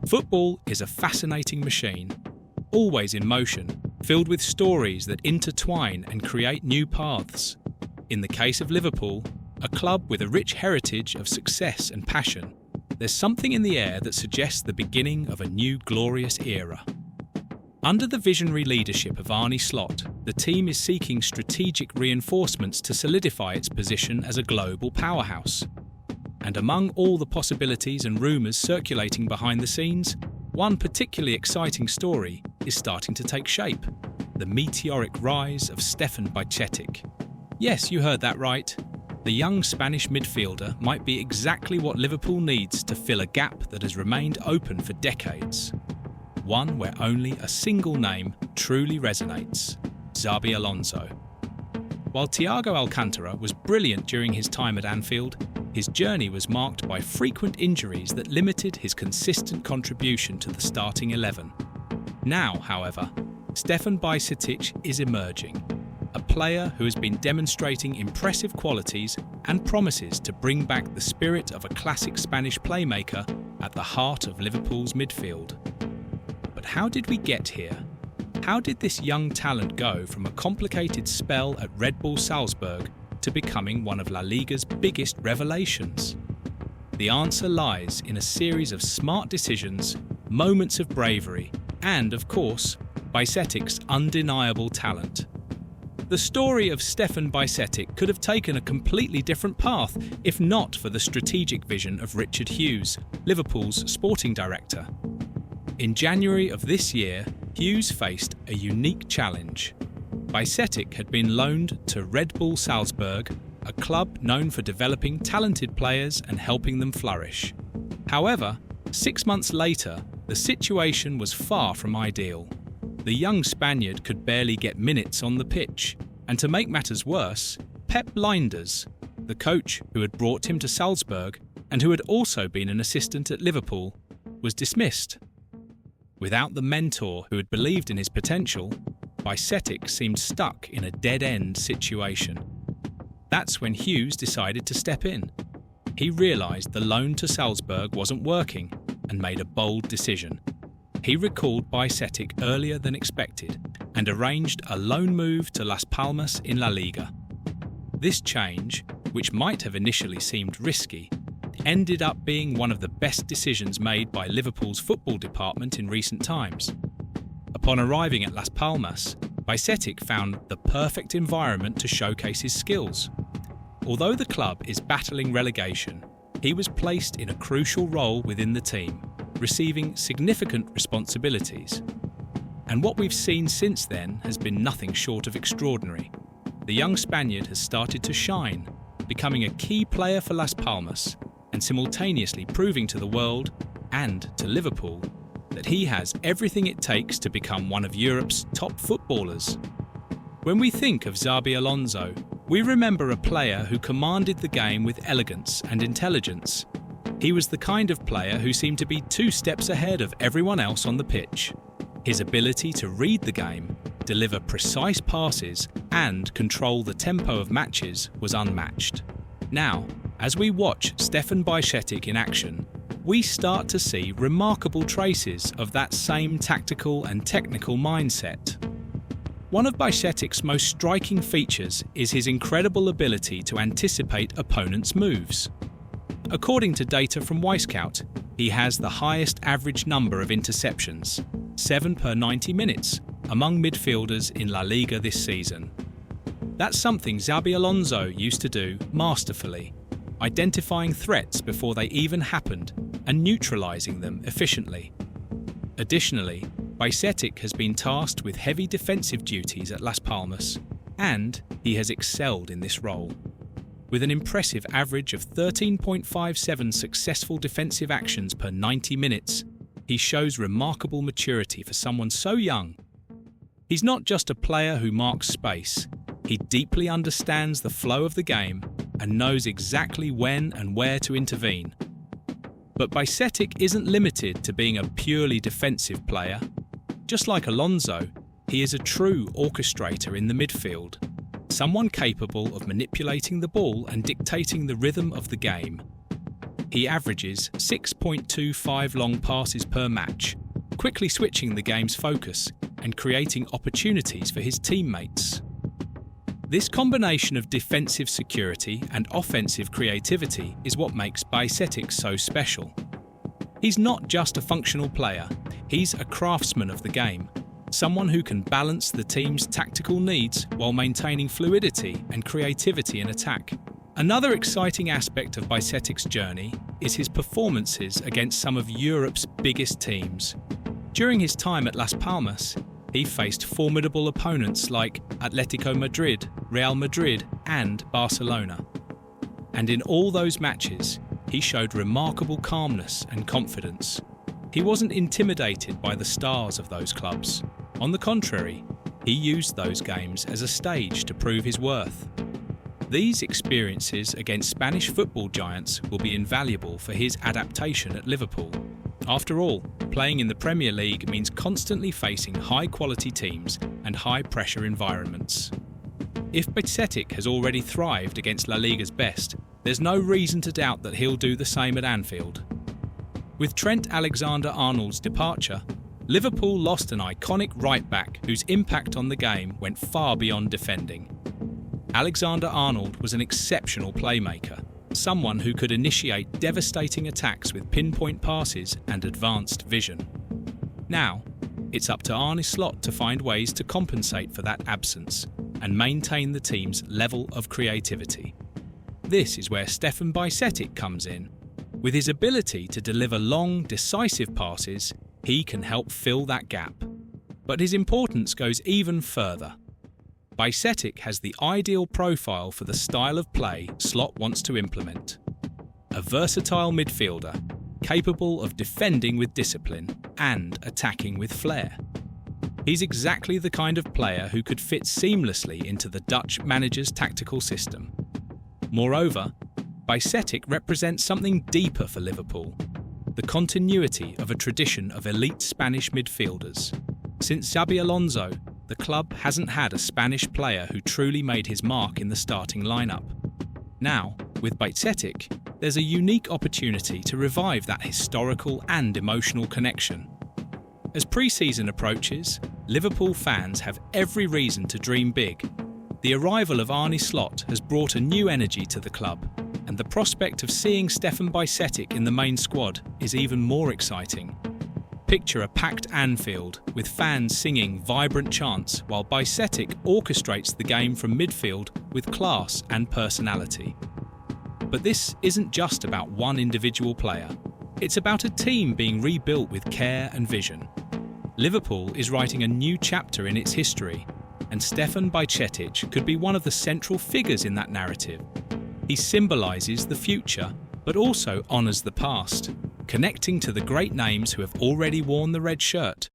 Football is a fascinating machine, always in motion, filled with stories that intertwine and create new paths. In the case of Liverpool, a club with a rich heritage of success and passion, there's something in the air that suggests the beginning of a new glorious era. Under the visionary leadership of Arne Slot, the team is seeking strategic reinforcements to solidify its position as a global powerhouse. And among all the possibilities and rumours circulating behind the scenes, one particularly exciting story is starting to take shape: the meteoric rise of Stefan Biceetic. Yes, you heard that right. The young Spanish midfielder might be exactly what Liverpool needs to fill a gap that has remained open for decades. One where only a single name truly resonates: XABI Alonso. While Thiago Alcantara was brilliant during his time at Anfield, his journey was marked by frequent injuries that limited his consistent contribution to the starting 11. Now, however, Stefan Biceetic is emerging, a player who has been demonstrating impressive qualities and promises to bring back the spirit of a classic Spanish playmaker at the heart of Liverpool's midfield. But how did we get here? How did this young talent go from a complicated spell at Red Bull Salzburg to becoming one of La Liga's biggest revelations? The answer lies in a series of smart decisions, moments of bravery, and, of course, Biceetic's undeniable talent. The story of Stefan Biceetic could have taken a completely different path if not for the strategic vision of Richard Hughes, Liverpool's sporting director. In January of this year, Hughes faced a unique challenge. Biceetic had been loaned to Red Bull Salzburg, a club known for developing talented players and helping them flourish. However, 6 months later, the situation was far from ideal. The young Spaniard could barely get minutes on the pitch, and to make matters worse, Pep Lijnders, the coach who had brought him to Salzburg and who had also been an assistant at Liverpool, was dismissed. Without the mentor who had believed in his potential, Biceetic seemed stuck in a dead-end situation. That's when Hughes decided to step in. He realised the loan to Salzburg wasn't working and made a bold decision. He recalled Biceetic earlier than expected and arranged a loan move to Las Palmas in La Liga. This change, which might have initially seemed risky, ended up being one of the best decisions made by Liverpool's football department in recent times. Upon arriving at Las Palmas, Biceetic found the perfect environment to showcase his skills. Although the club is battling relegation, he was placed in a crucial role within the team, receiving significant responsibilities. And what we've seen since then has been nothing short of extraordinary. The young Spaniard has started to shine, becoming a key player for Las Palmas, and simultaneously proving to the world, and to Liverpool, that he has everything it takes to become one of Europe's top footballers. When we think of XABI Alonso, we remember a player who commanded the game with elegance and intelligence. He was the kind of player who seemed to be 2 steps ahead of everyone else on the pitch. His ability to read the game, deliver precise passes, and control the tempo of matches was unmatched. Now, as we watch Stefan Biceetic in action, we start to see remarkable traces of that same tactical and technical mindset. One of Biceetic's most striking features is his incredible ability to anticipate opponents' moves. According to data from Wisecout, he has the highest average number of interceptions, 7 per 90 minutes, among midfielders in La Liga this season. That's something XABI Alonso used to do masterfully, identifying threats before they even happened and neutralising them efficiently. Additionally, Biceetic has been tasked with heavy defensive duties at Las Palmas, and he has excelled in this role. With an impressive average of 13.57 successful defensive actions per 90 minutes, he shows remarkable maturity for someone so young. He's not just a player who marks space, he deeply understands the flow of the game and knows exactly when and where to intervene. But Biceetic isn't limited to being a purely defensive player. Just like Alonso, he is a true orchestrator in the midfield, someone capable of manipulating the ball and dictating the rhythm of the game. he averages 6.25 long passes per match, quickly switching the game's focus and creating opportunities for his teammates. This combination of defensive security and offensive creativity is what makes Biceetic so special. He's not just a functional player, he's a craftsman of the game, someone who can balance the team's tactical needs while maintaining fluidity and creativity in attack. Another exciting aspect of Biceetic's journey is his performances against some of Europe's biggest teams. During his time at Las Palmas, he faced formidable opponents like Atletico Madrid, Real Madrid, and Barcelona. And in all those matches, he showed remarkable calmness and confidence. He wasn't intimidated by the stars of those clubs. On the contrary, he used those games as a stage to prove his worth. These experiences against Spanish football giants will be invaluable for his adaptation at Liverpool. After all, playing in the Premier League means constantly facing high-quality teams and high-pressure environments. If Biceetic has already thrived against La Liga's best, there's no reason to doubt that he'll do the same at Anfield. With Trent Alexander-Arnold's departure, Liverpool lost an iconic right-back whose impact on the game went far beyond defending. Alexander-Arnold was an exceptional playmaker, someone who could initiate devastating attacks with pinpoint passes and advanced vision. Now, it's up to Arne Slot to find ways to compensate for that absence and maintain the team's level of creativity. This is where Stefan Biceetic comes in. With his ability to deliver long, decisive passes, he can help fill that gap. But his importance goes even further. Biceetic has the ideal profile for the style of play Slot wants to implement. A versatile midfielder, capable of defending with discipline and attacking with flair. He's exactly the kind of player who could fit seamlessly into the Dutch manager's tactical system. Moreover, Biceetic represents something deeper for Liverpool, the continuity of a tradition of elite Spanish midfielders. Since XABI Alonso, the club hasn't had a Spanish player who truly made his mark in the starting lineup. Now, with Biceetic, there's a unique opportunity to revive that historical and emotional connection. As pre-season approaches, Liverpool fans have every reason to dream big. The arrival of Arne Slot has brought a new energy to the club, and the prospect of seeing Stefan Biceetic in the main squad is even more exciting. Picture a packed Anfield with fans singing vibrant chants while Biceetic orchestrates the game from midfield with class and personality. But this isn't just about one individual player. It's about a team being rebuilt with care and vision. Liverpool is writing a new chapter in its history, and Stefan Biceetic could be one of the central figures in that narrative. He symbolises the future, but also honours the past, connecting to the great names who have already worn the red shirt.